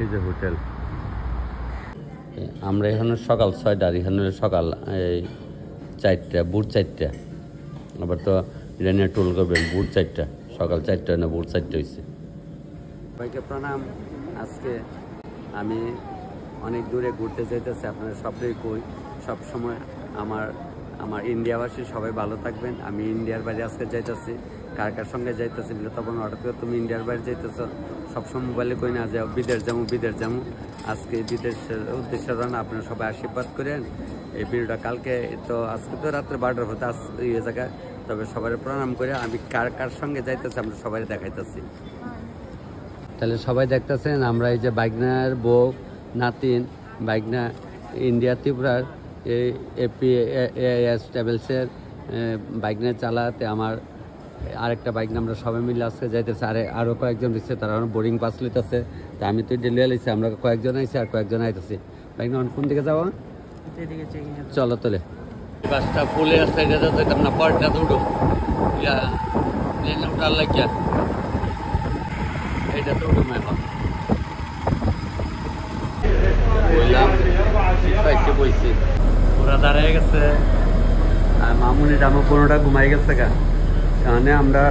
এই যে হোটেল। আমরা এখানে সকাল 6টা, আর এখানে সকাল এই 4টা, ভোর 4টা। আবার তো এটা নিয়ে টোল করবেন, ভোর 4টা, সকাল 4টা না ভোর 4টা হয়েছে। সবাইকে প্রণাম। আজকে আমি অনেক দূরে ঘুরতে চাইতেছি, আপনারা সবাই কই সবসময় আমার ইন্ডিয়াবাসী সবাই ভালো থাকবেন। আমি ইন্ডিয়ার বাইরে আজকে যাইতেছি, কার কার সঙ্গে যাইতেছি বলে তখন হঠাৎ করে তুমি ইন্ডিয়ার বাইরে যাইতেছ, সবসময় মোবাইলে কই না যাও বিদেশ যাবো। আজকে বিদেশের উদ্দেশ্যে রান, আপনারা সবাই আশীর্বাদ করেন। এই ভিডিওটা কালকে তো, আজকে তো রাত্রে 12টার হতে এই জায়গায়, তবে সবাই প্রণাম করে আমি কার কার সঙ্গে যাইতেছি আমরা সবাই দেখাইতেছি। তাহলে সবাই দেখতেছেন আমরা এই যে বাইকনার বউ নাতিন, বাইকনা ইন্ডিয়া ত্রিপুরার এই APAS ট্রাভেলসের বাইকনা চালাতে, আমার আরেকটা বাইক আমরা সবাই মিলে আজকে যাইতেছে। আরও কয়েকজন দিচ্ছে, তারা বোর্ডিং পাস লইতেছে। তা আমি তো ডেলিয়া লিখছি, আমরা কয়েকজন আইছি আর কয়েকজন আইতেছি। বাইক কোন দিকে যাবো? চলো তোলে বাসটা ফুলে আসতে যেতাম না, পরটা তো উঠো উঠার লাগিয়া এইটা তো উঠুম এখন। বললাম পাইছি বইছি, ওরা দাঁড়িয়ে গেছে আর মামুনিটা আমার কোনোটা ঘুমাই গেছে গা। তাহলে আমরা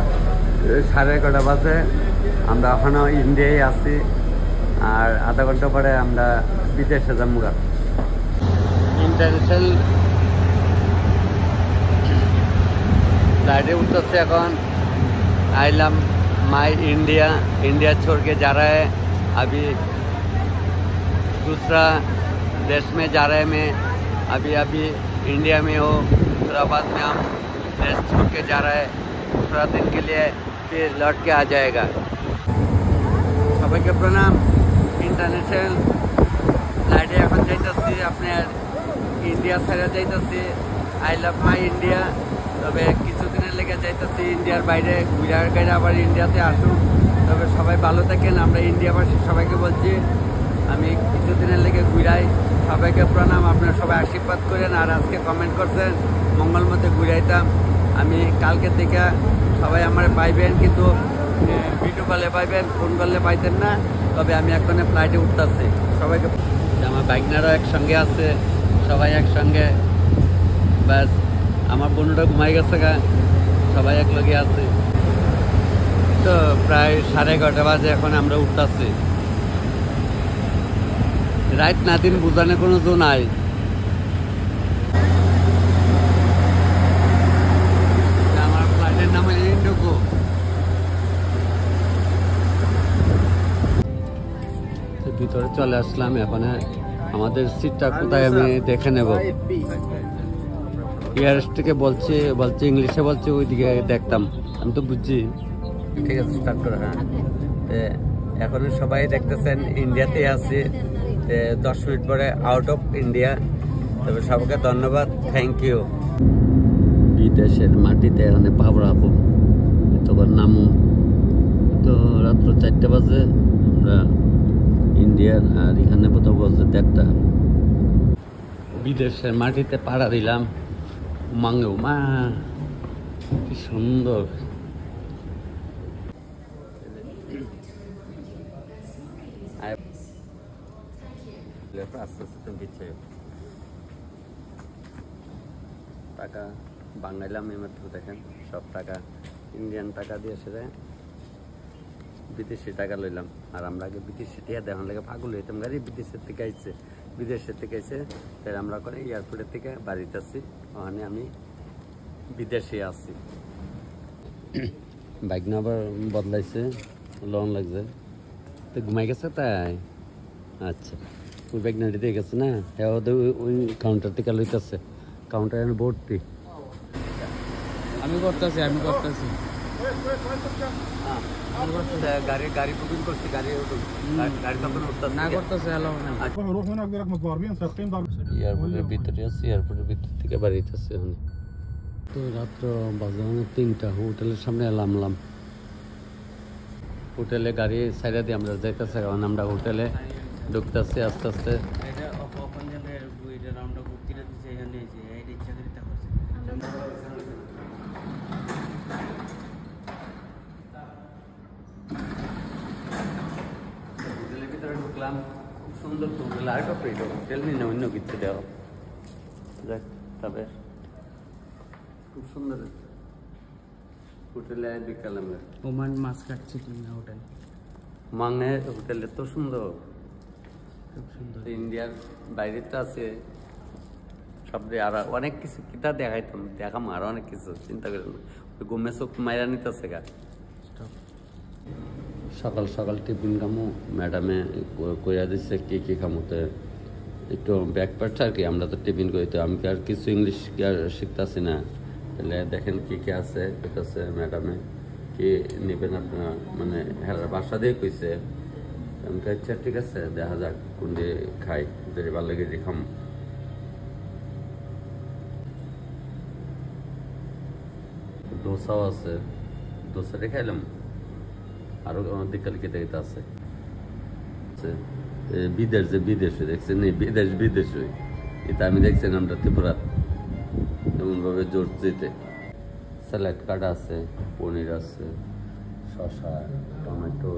11:30 বাজে, আমরা ওখানে ইন্ডিয়ায় আছি, আর আধা ঘন্টা পরে আমরা বিদেশে যাবো গা। ইন্টারন্যাশনাল फ्लाइटे उठते এখন आइलम माई इंडिया छोड़ के जा रहा है। अभी दूसरा देश में जा रहे हैं। मैं अभी इंडिया में हो, हैदराबाद में हम देश छोड़ के जा रहा है। दूसरा दिन के लिए फिर लौट के आ जाएगा। সবাইকে প্রণাম। ইন্টারন্যাশনাল ফ্লাইটে এখন যাইতেছি আপনার ইন্ডিয়া সাইডে যাইতেছি। I love my India. তবে কিছুদিনের লেগে যাইতেছি ইন্ডিয়ার বাইরে, ঘুরার গাড়ি আবার ইন্ডিয়াতে আসুন। তবে সবাই ভালো থাকেন। আমরা ইন্ডিয়াবাসী সবাইকে বলছি আমি কিছুদিনের লেগে ঘুরাই। সবাইকে প্রণাম, আপনারা সবাই আশীর্বাদ করেন। আর আজকে কমেন্ট করছেন মঙ্গল মতে ঘুরাইতাম। আমি কালকে থেকে সবাই আমার পাইবেন, কিন্তু ভিডিও কলে পাইবেন, ফোন করলে পাইতেন না। তবে আমি এখন ফ্লাইটে উঠতেছি। সবাইকে আমার বাইকনারও একসঙ্গে আছে, সবাই একসঙ্গে। ব্যাস আমার বোনটা ঘুমাই গেছে গা, সবাই এক লগে আছে। তো প্রায় 11:30 বাজে এখন আমরা উঠতেছি। রাত না দিন বুঝানোর কোনো জো নাই। আমার ফ্লাইটের নাম ইন্ডিগো। ভিতরে চলে আসলাম। এখন আমাদের সিটটা কোথায় আমি দেখে নেব। এয়ারস থেকে বলছে ইংলিশে বলছে, ওইদিকে দেখতাম। আমি তো বুঝছি। ঠিক আছে, স্টার্ট করো। হ্যাঁ, এখন সবাই দেখতেছেন ইন্ডিয়াতে আছি। 10 মিনিট পরে আউট অফ ইন্ডিয়া। তবে সবাইকে ধন্যবাদ, থ্যাংক ইউ। বিদেশের মাটিতে এখানে পাবরাবো, তখন নামু। তো রাত্র 4টা বাজে আমরা ইন্ডিয়ার, আর এখানে কোথাও বলছে 1টা। বিদেশের মাটিতে পাড়া দিলাম। মাঙ্গেও মা কি সুন্দর। টাকা বাঙাইলাম এইমাত্র, দেখেন সব টাকা ইন্ডিয়ান টাকা দিয়ে সেটা বিদেশি টাকা লইলাম। আর আমরা আগে বিদেশি টাকা দেওয়ার লাগে পাগল হইতাম। গাড়ি বিদেশের থেকে আইছে। তাই আমরা করে এয়ারপোর্টের থেকে বাড়িতে আসছি। ওখানে আমি বিদেশে আছি। বাইক না আবার বদলাইছে, লং লাগছে। তো ঘুমাই গেছে তাই। আচ্ছা, ওই বাইক না দিয়ে গেছে না, ওই কাউন্টার থেকে লইতেছে। কাউন্টার ভর্তি। আমি করতেছি গাড়ি বুকিং করছি। গাড়ি তখন না করতেছে। এয়ারপোর্টের ভিতরে আছি, এয়ারপোর্টের ভিতর থেকে বাড়িতে আছি এখন। তো রাত্র বাজে 3টা। হোটেলের সামনে নামলাম। হোটেলে গাড়ি সাইডে দিয়ে আমরা যাইতেছি। এখন আমরা হোটেলে ঢুকতেছি আস্তে আস্তে। হোটেলের ভিতরে ঢুকলাম। এলাম খুব সুন্দর হোটেল, আর একটা হোটেল নিয়ে অন্য কিছু দেওয়া যাক। তবে খুব সুন্দর হোটেলে বিকালাম ওমান মাস্কাট চিকেন হোটেল, মাংনে হোটেল এত সুন্দর, খুব সুন্দর। ইন্ডিয়ার বাইরে তো আছে সব আর অনেক কিছু কিতা দেখাইতাম, দেখাম আর অনেক কিছু চিন্তা করি না, ঘুমে চোখ মাইরা নিতেছে গা। সকাল সকাল টিফিন খামো, ম্যাডামে কইয়া দিচ্ছে কি খামোতে একটু ব্যাকপার্ট আর কি। আমরা তো টিফিন করি, তো আমি কি আর কিছু ইংলিশ কি আর শিখতেছি না। তাহলে দেখেন কি আছে কইতাছে ম্যাডামে, কি নেবেন আপনারা, মানে হেরার বাসা দিয়ে কইছে। আমি আচ্ছা ঠিক আছে, দেখা যাক কোন দিয়ে খাই, যদি ভালো লাগে খাম। দোসাও আছে, দোসাটা খাইলাম। আরো বিকাল কেটে কেটে আছে বিদেশ, যে বিদেশে দেখছেন বিদেশ এটা আমি দেখছেন আমরা ত্রিপুরা এমন ভাবে জোর যেতে। স্যালাড কাটা আছে, পনির আছে, শসা, টমেটো,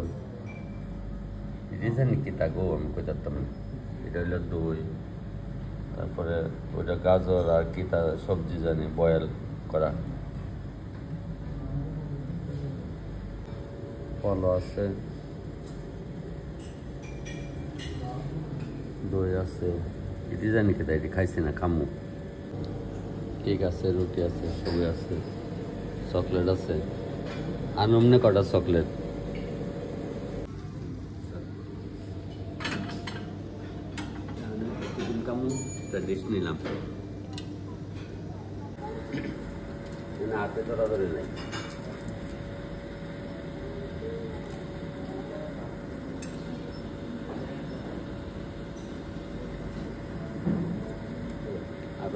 জানি কি তা গো আমি কই যাতাম। এটা হইলো দই, তারপরে ওইটা গাজর আর কি তা সবজি জানি বয়েল করা, ফল আছে, দই আছে, এটি জানি খেতে, এটি খাইছি না, খামু। কেক আছে, রুটি আছে, সবই আছে, চকলেট আছে। আনমনে কটা চকলেট। খামু ডিশ নিলাম, হাতে ধরা ধরে নাই।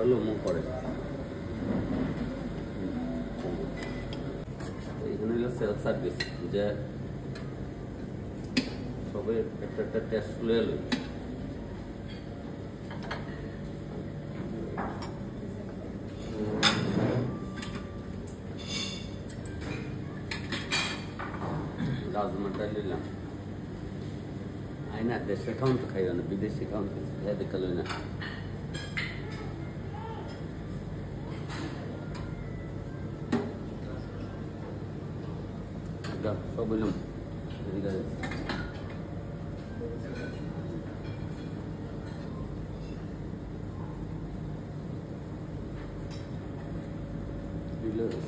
আরো মুখ করে এখানে হলো সেলফ সার্ভিস, যে সবাই একটা টেস্ট তুলে এলো। রাজমাটা নিলাম, আইনা দেশে খাওয়ান তো খাইও না, বিদেশি খাওয়ান খাই দেখাল না। সব বললাম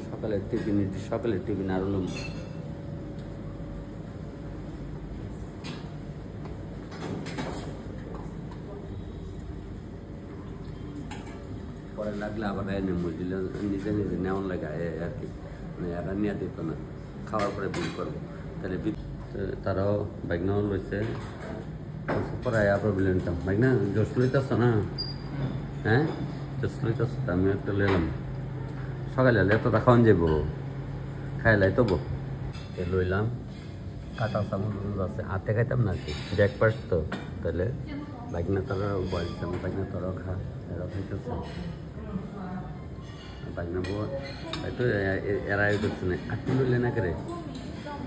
সকালের টিফিন আর হলো পরে লাগলে আবার নিজে নেওয়ান লাগে আর কি, মানে এরা নিয়ে দিত না, খাওয়ার পরে বিল করবো। তাহলে তারাও বাইক নেওয়া লইছে, পরে আবার বিল নিতাম। বাইক না জোশ লইতেছ না, হ্যাঁ জোশ লইতেছ, আমি একটা লইলাম। সকালে এতটা খাওয়ান যাব, খাইলাই তবু লইলাম। কাটা চামচ আছে, হাতে খাইতাম না আর কি, ব্রেকফাস্ট তো। তাহলে বাইক না তারা বলছিলাম, বাইক না তারাও এরা খাইতেছে, বাইক না বউ হয়তো এরাই করছে না। আর কি লইলে না করে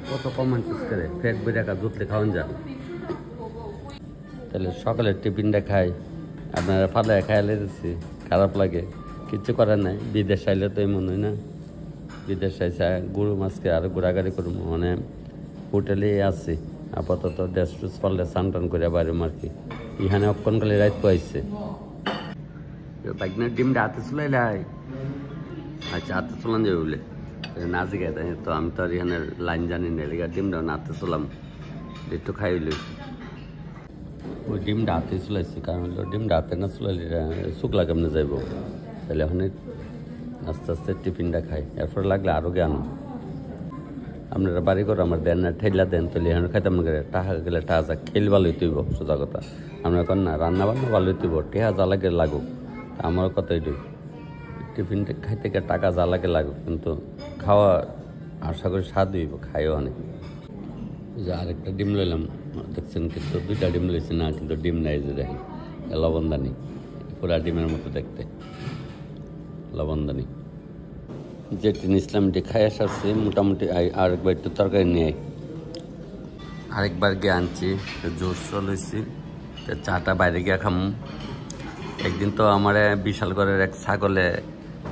কত কমান চুজ করে ফেট বই রাখা জুতলে খাওয়ান যা। তাহলে সকালের টিফিনটা খাই, আপনারা ফালায় খাইলে দিচ্ছি, খারাপ লাগে, কিচ্ছু করার নাই। বিদেশ আইলে তো এমন হয় না, বিদেশ আইসা গরু মাছকে আরও ঘোরাঘুরি করব, মানে হোটেলেই আছি আপাতত। ড্রেস টুস পারলে স্নান টান করে বাইরে আর কি। এখানে অক্ষণকালে রাত পাইছে, বাইকনার ডিমটা হাতে চুলাইলাই। আচ্ছা হাতে চলান যাবে বলে না জিগাই, তাই তো আমি তো আর এখানে লাইন জানি না, এদিকে ডিমটা হাতে চলাম, একটু খাইলি। ওই ডিমটা হাতে চলাইছি, কারণ ডিমটা হাতে না চলাইলে শুকলা কেমনে যাইব। তাহলে এখন আস্তে আস্তে টিফিনটা খাই, এরপর লাগলে আরও জ্ঞান। আপনারা বাড়ি করে আমার দেন না, ঠেলা দেন, তাহলে এখন খাইতাম না, টাকা গেলে টাকা যা খেল ভালোই তুইব, সোজা কথা। আমরা এখন না রান্না বান্না ভালোই তুইব, টেহা যা লাগে লাগুক, আমার কথা এটুই। টিফিনটা খাইতে গিয়ে টাকা যা লাগে লাগুক, কিন্তু খাওয়া আশা করি স্বাদ হইব, খাইও অনেক। যে আরেকটা ডিম লইলাম দেখছেন, কিন্তু দুইটা ডিম লইছি না, কিন্তু ডিম নাই, যে দেখেন লবণদানি, পুরা ডিমের মতো দেখতে লবণদানি। যেটি নিয়েছিলাম এটি খাই আসাচ্ছি, মোটামুটি আরেকবার একটু তরকারি নিয়ে আরেকবার গিয়ে আনছি জোর চলেছি চাটা বাইরে গিয়া খামু। একদিন তো আমার বিশালগড়ের এক ছাগলে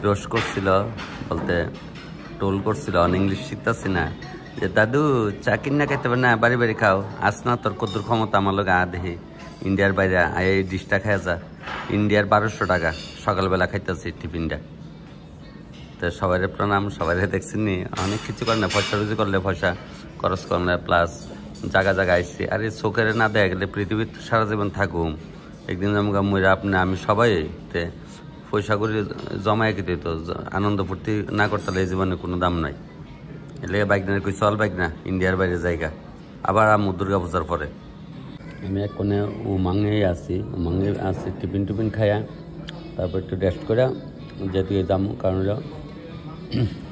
রোস্ট করছিল, বলতে টোল করছিল, অনেক ইংলিশ শিখতেছি না, যে দাদু চা কিনা খাইতে পারে না, বাড়ি বাড়ি খাও, আস না তোর কদ্দুর ক্ষমতা আমার লোক দেখি ইন্ডিয়ার বাইরে এই ডিশটা খাইয়া যা। ইন্ডিয়ার 1200 টাকা সকালবেলা খাইতেছি টিফিনটা। তো সবাই প্রণাম, সবাই দেখছি নি অনেক কিছু করে না, পয়সা রুজি করলে পয়সা খরচ করলে প্লাস জায়গা জায়গা আইসি। আর এই চোখের না দেখা গেলে পৃথিবীর সারা জীবন থাকুম, একদিন মরে আপনি আমি সবাই তে পয়সা করে জমায় কিতে তো আনন্দ ফুর্তি না করতে এই জীবনে কোনো দাম নাই। এলে বাইক না কই চল বাইক না ইন্ডিয়ার বাইরে জায়গা। আবার আমু দুর্গা পূজার পরে আমি এক কোণে উমাঙে আছি টিফিন টিফিন খাইয়া তারপর একটু রেস্ট করে যেতে দাম, কারণ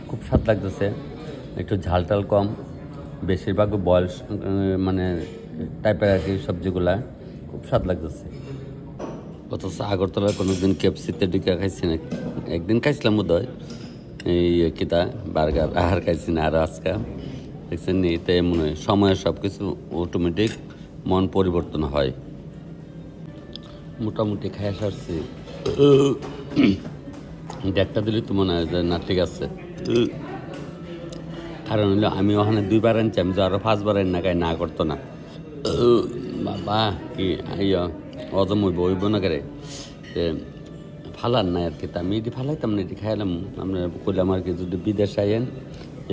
খুব স্বাদ লাগতেছে, একটু ঝাল টাল কম, বেশিরভাগ বয়স মানে টাইপের আর কি সবজিগুলা খুব স্বাদ লাগতেছে। অথচ আগরতলার কোনো দিন কেপসিতে ঢুকে খাইছি না, একদিন খাইছিলাম বোধ হয় এই কিতা বার্গার, আর খাইছি না। আর আজকে দেখছেন এতে মনে হয় সময়ের সব কিছু অটোমেটিক মন পরিবর্তন হয়। মোটামুটি খাইয়া সারছি, একটা দিলে তো মনে হয় যে না ঠিক আছে। কারণ হলো আমি ওখানে 2 বার আনছি, আমি তো আরো 5 বার আনি না খাই না করতো না। বাবা কি অজম হইব না করে ফালার নাই আর কি। তা আমি এটি ফালাইতাম না, এটি খাইলাম। আমরা কইলাম আর কি যদি বিদেশ আইন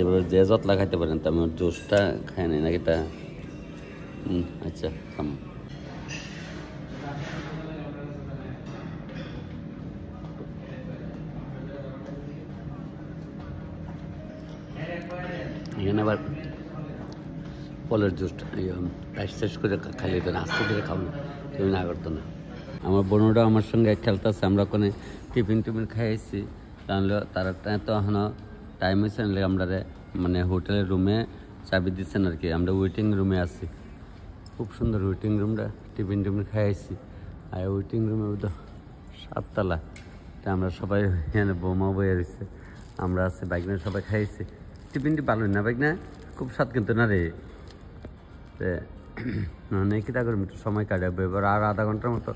এবার যে যতলা খাইতে পারেন, তা আমার জোসটা খাই নাই নাকি তা। আচ্ছা এখানে আবার ফলের জুসটা শেষ করে খালি দেন, আস্তে করে খাও না, তুমি না করতো না। আমার বোনরা আমার সঙ্গে খেলতেছে, আমরা ওখানে টিফিন খাইছি, তাহলে তারা তো এখনও টাইম হয়েছে না, আমরা মানে হোটেলের রুমে চাবি দিচ্ছেন আর কি। আমরা ওয়েটিং রুমে আছি, খুব সুন্দর ওয়েটিং রুমটা, টিফিন খাইছি। আর ওয়েটিং রুমে তো 7 তলা, তা আমরা সবাই এখানে বোমা বয়ে রয়েছে, আমরা আছি বাইক নিয়ে সবাই খাইছি। টিফিনটি ভালোই না বাইক না, খুব স্বাদ কিন্তু না রে। মানে কি তা করবো, একটু সময় কাটাবো, এবার আর আধা ঘন্টার মতো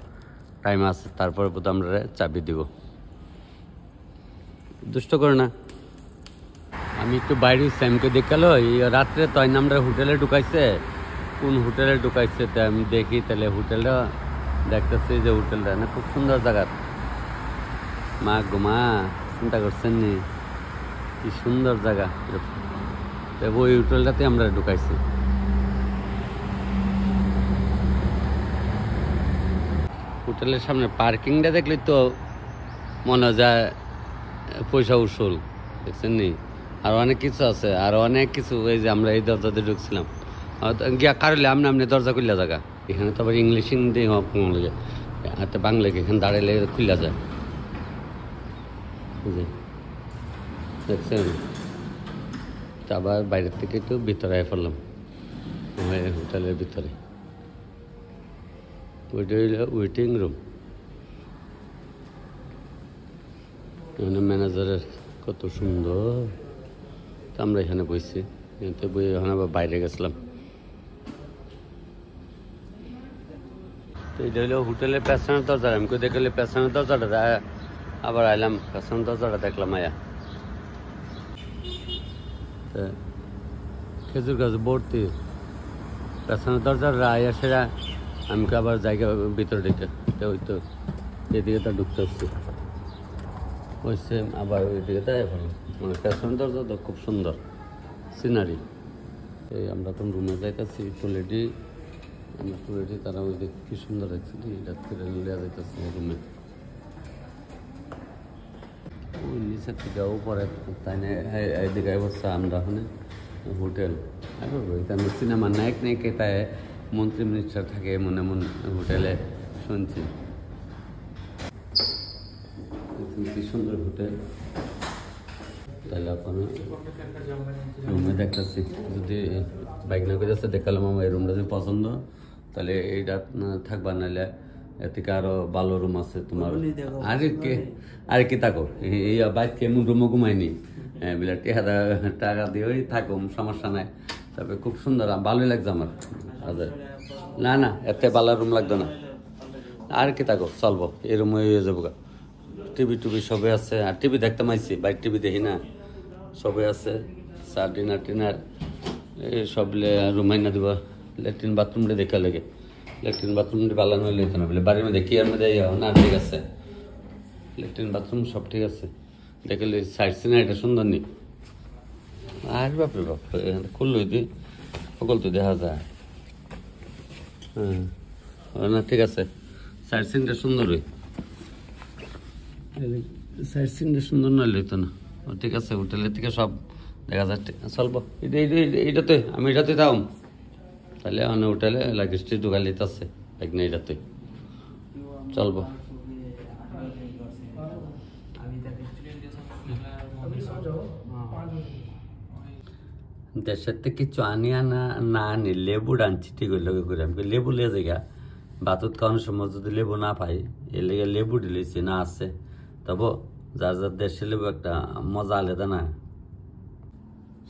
টাইম আছে, তারপরে বোধ আমরা চাবি দিব। দুষ্ট করে না, আমি একটু বাইরে স্যামকে দেখালো এই রাত্রে তো আমরা হোটেলে ঢুকাইছে, কোন হোটেলে ঢুকাইছে তা আমি দেখি, তাহলে হোটেলটা দেখতেছি যে হোটেলটা না খুব সুন্দর জায়গা। মা গোমা চিন্তা করছেন নি কি সুন্দর জায়গা, ওই হোটেলটাতে আমরা ঢুকাইছি। হোটেলের সামনে পার্কিংটা দেখলে তো মনে যায় পয়সা উসুল, দেখছেন নি। আর অনেক কিছু আছে, আর অনেক কিছু। এই যে আমরা এই দরজাতে ঢুকছিলাম, গিয়া কারলে আমনে দরজা খুললা জায়গা। এখানে তো আবার ইংলিশ হিন্দি লাগে, হাতে বাংলা এখানে দাঁড়াইলে খুললা যায়, দেখছেন। তো আবার বাইরের থেকে একটু ভিতরে ফেললাম, হোটেলের ভিতরে। ওইটা হইল ওয়েটিং রুম, এখানে ম্যানেজারের কত সুন্দর। তো আমরা এখানে বসছি, এতে বই এখন আবার বাইরে গেছিলাম। তো এটা হইলো হোটেলের পেছনের দরজা, আমি কই দেখলে পেছনের দরজাটা, আবার আইলাম পেছনের দরজাটা দেখলাম আয়া। খেজুর গাছ ভর্তি, পেছনের দরজার আয়া সেরা আমি আবার জায়গা ভিতরে দিকে ওই তো এদিকে তো ঢুকতে হচ্ছে, হচ্ছে আবার ওইদিকে তাই ভালো। মানে পেছনের দরজা তো খুব সুন্দর সিনারি। এই আমরা এখন রুমে যাইতেছি, টয়লেটই আমরা টয়লেটে, তারা ওই দিকে কি সুন্দর অ্যাকচুয়ালি এটা ফিরে লিয়া যাইতেছি রুমে। ওই নিচের থেকে উপরে তাই না এইদিকে অবস্থা আমরা ওখানে হোটেল। এখানে সিনেমা নায়ক নায়িকা তাই মন্ত্রী মিনিস্টার থাকে মনে হোটেলে শুনছি। কি সুন্দর হোটেল, তাহলে ওখানে রুমে দেখতেছি। যদি বাইক না করে যাচ্ছে দেখালাম আমার এই রুমটা যদি পছন্দ তাহলে এইটা থাকবা, নাহলে এর থেকে আরো ভালো রুম আছে তোমার। আরে কি থাকো এই বাইক কেমন রুমও ঘুমায়নি, বিলা টাকা দিয়ে থাকো, সমস্যা নাই। তবে খুব সুন্দর, ভালোই লাগছে আমার। আচ্ছা না না, এত ভালো রুম লাগতো না, আর কি থাকো চলবো, এই রুম হয়ে যাবো। টিভি টুবি সবে আছে, আর টিভি দেখতে মাইছি, বাইক টিভি দেখি না, সবে আছে। চার ডিনার টিনার এই সব রুমাই না দিব। ল্যাট্রিন বাথরুমটা দেখা লাগে, ল্যাট্রিন বাথরুমটা ভালো নইলে না বলে বাড়ির মধ্যে কি আর মধ্যে না, ঠিক আছে ল্যাট্রিন বাথরুম সব ঠিক আছে। দেখলে সাইড সিনারি এটা সুন্দর নি, আর বাপরে বাপ খুললো তুই সকল তো দেখা যায়। হ্যাঁ না ঠিক আছে, সাইড সিনটা সুন্দর হই, সাইড সিনটা সুন্দর নইলে হইতো না। ঠিক আছে, হোটেলের থেকে সব দেখা যাচ্ছে চলবো। এইটাতে আমি এটাতে থাম, তাহলে অন্য হোটেলে লাগেজটি ঢুকালিতে আছে এক না, এটাতে চলবো। দেশের থেকে কিছু আনিয়া না আনি লেবু আনছি, ঠিক হইল করে আমি লেবু লিয়ে জায়গা ভাতত খাওয়ানোর সময় যদি লেবু না পাই, এর লেগে লেবু দিলেছি না আছে, তবু যার যার দেশে লেবু একটা মজা আলাদা না।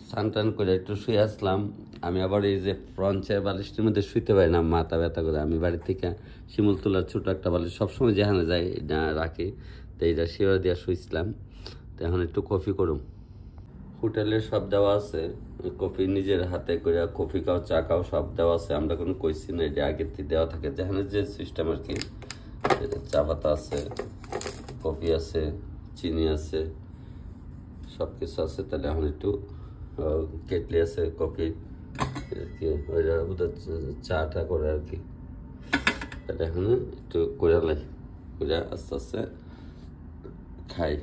স্নান টান করে একটু শুয়ে আসলাম। আমি আবার এই যে ফ্রঞ্চের বালিশটির মধ্যে শুইতে পারি না, মাথা ব্যথা করে। আমি বাড়ি থেকে শিমুল তোলার ছোটো একটা বালিশ সবসময় যেখানে যাই রাখি, তো এইটা শিওর দিয়ে শুয়েছিলাম। তো এখন একটু কফি করুম, হোটেলে সব দেওয়া আছে, কফি নিজের হাতে করে কফি খাও চা খাও সব দেওয়া আছে, আমরা কোনো কইছি না, এটা আগের থেকে দেওয়া থাকে যেখানে যে সিস্টেম আর কি। চা পাতা আছে, কফি আছে, চিনি আছে, সব কিছু আছে। তাহলে এখন একটু কেটলি আছে কফি ওইটা ওদের চাটা করে আর কি। তাহলে এখন একটু করে লাই, করে আস্তে আস্তে খাই।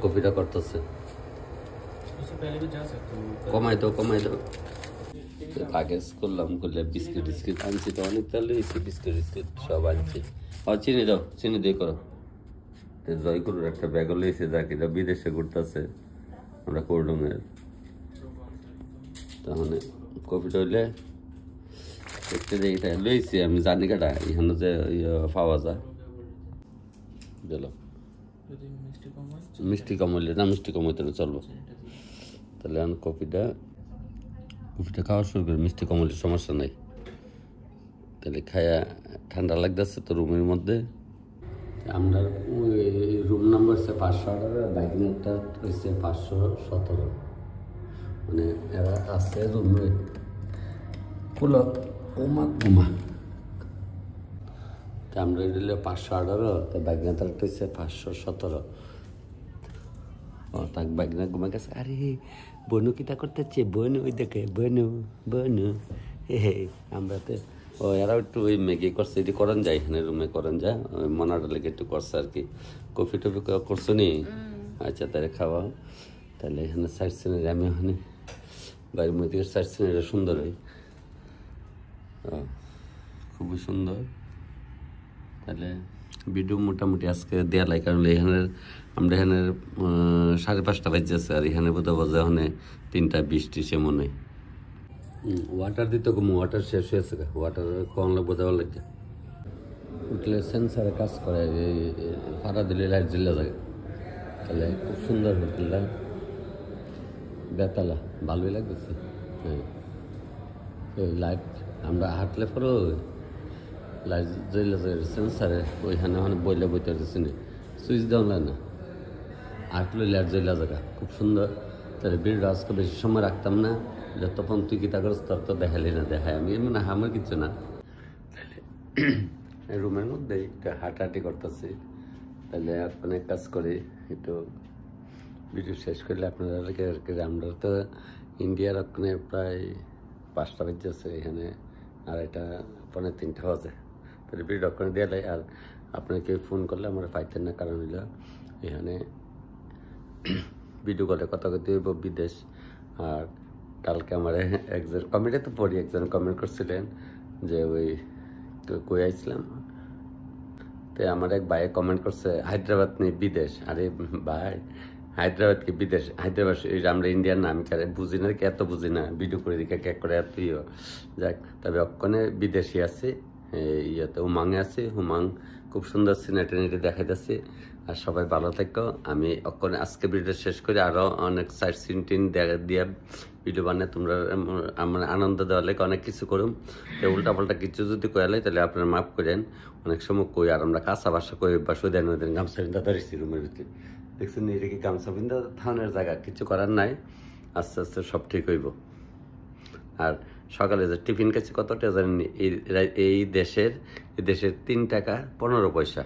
কপিটা করতেছে, কমাই দাও। কাগজ করলাম, করলে বিস্কিট টিস্কিট আনছি, তো অনেক তেল দিয়েছি, বিস্কিট টিস্কিট সব আনছি। চিনি দাও, চিনি দিয়ে করো। জয়গুরুর একটা ব্যাগও লইছে, যা কিনা বিদেশে ঘুরতেছে, আমরা কোর্ডমের। তাহলে কপিটা হইলে দেখতে দেখি লইছি, আমি জানি কাটা এখানে যে পাওয়া যায়। দিল মিষ্টি কম হইলে না, মিষ্টি কম হইতে চলবো। তাহলে আমি কপিটা খাওয়া শুরু করি, মিষ্টি কম হইলে সমস্যা নাই। তাহলে খায়া ঠান্ডা লাগতেছে তো রুমের মধ্যে। আমরা রুম নাম্বার হচ্ছে 518, বাইকনেরটা হচ্ছে 517, মানে এরা আছে রুমে পুরো ঘুমা। আমরা দিল 518, তো বাইকনেতার হচ্ছে 517। তাক বাইকনা ঘুমা গেছে। আরে বনু কিতা করতেছে, বনু ওই দেখে বনু হে আমরা তো এরাও একটু ওই ম্যাগি করছে, এটি করেন যায় এখানে রুমে করেন যায়, ওই মনাটা লেগে একটু করছে আর কি। কফি টফি করছো নি? আচ্ছা তাহলে খাওয়া। তাহলে এখানে সাইড সিনারি, আমি ওখানে বাইরের মধ্যে সাইড সিনারিটা সুন্দর হয়, খুবই সুন্দর। তাহলে ভিডিও মোটামুটি আজকে দেওয়া লাগে, কারণ এখানের আমরা এখানে 5:30 বাজছে, আর এখানে বোধহয় বাজে ওখানে 3:20 মনে হয়। ওয়াটার দিতে কম, ওয়াটার শেষ হয়েছে, ওয়াটার কম লাগবে দেওয়ার লাগে। উঠলে সেন্সারে কাজ করে, ভাড়া দিলে লাইট জ্বলে যায়। তাহলে খুব সুন্দর হোটেলটা, বেতালা ভালোই লাগতেছে। হ্যাঁ এই লাইট আমরা হাঁটলে পরে লাইট জ্বলে যায় সেন্সারে, ওইখানে ওখানে বইলে বইতে পারতেছি না, সুইচ দেওয়া যায় না, হাঁটলে লাইট জ্বলে জায়গা খুব সুন্দর। তাহলে ভিড় আজকে বেশি সময় রাখতাম না, যতক্ষণ তুই কি তাকে তোর তো দেখালি না, দেখায় আমি মানে আমার কিছু না। তাহলে রুমের মধ্যে একটু হাঁটাহাঁটি করতেছি। তাহলে অনেক কাজ করি, একটু ভিডিও শেষ করলে আপনাদেরকে আর কি। আমরা তো ইন্ডিয়ার ওখানে প্রায় 5টা বাজছে, এখানে 2:30-3টা বাজে। তাহলে ভিডিও ওখানে দিয়ে দেয়, আর আপনাকে ফোন করলে আমরা পাইতেন না, কারণ হইল এখানে ভিডিও কলে কথা কইতে হইব বিদেশ। আর কালকে আমার একজন কমেন্টে তো পড়ি, একজন কমেন্ট করছিলেন যে ওই কই আইছিলাম, তো আমার এক ভাইয়ে কমেন্ট করছে হায়দ্রাবাদ নেই বিদেশ। আরে ভাই হায়দ্রাবাদ কি বিদেশ? হায়দ্রাবাদ আমরা ইন্ডিয়ার নাম কারে বুঝি না, কি এত বুঝি না, ভিডিও করে দিকে কে করে এত যাক। তবে অক্ষণে বিদেশি আছে, ইয়েতে হুমাংয়ে আছে, হুমাং খুব সুন্দর সিনারি দেখা যাচ্ছে। আর সবাই ভালো থাকো। আমি আজকে ভিডিও শেষ করে আরো অনেক সাইট সিন টিন দিয়ে ভিডিও বানিয়ে তোমরা আমার আনন্দ দেওয়া লাগে অনেক কিছু করুম। তো উল্টা পাল্টা কিছু যদি কয়ালাই তাহলে আপনারা মাফ করেন। অনেক সময় কই আর আমরা কাঁচা বাসা কই বা সুদেন ওদের গামছা বিন্দা ধরেছি রুমের ভিতরে, দেখছেন এটা কি গামছা বিন্দা থানের জায়গা, কিছু করার নাই। আস্তে আস্তে সব ঠিক হইব। আর সকালে যে টিফিন খাচ্ছি কতটা জানেন? এই দেশের 3 টাকা 15 পয়সা,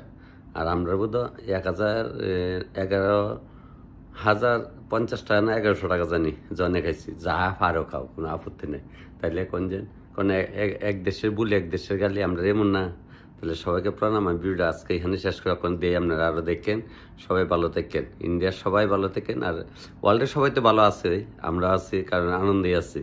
আর আমরা বোধ 11,50 টাকা না 1100 টাকা জানি জনে খাইছি। যা পারো খাও, কোনো আপত্তি নেই। তাইলে কোন এক দেশের বুলি এক দেশের গালি, আমরা এমন না। তাহলে সবাইকে প্রণাম। আমি ভিডিওটা আজকে এখানে শেষ করে এখন দিয়ে আপনারা আরও দেখেন। সবাই ভালো থাকেন, ইন্ডিয়ার সবাই ভালো থাকেন, আর ওয়ার্ল্ডের সবাই তো ভালো আছে, আমরা আছি কারণ আনন্দেই আছি।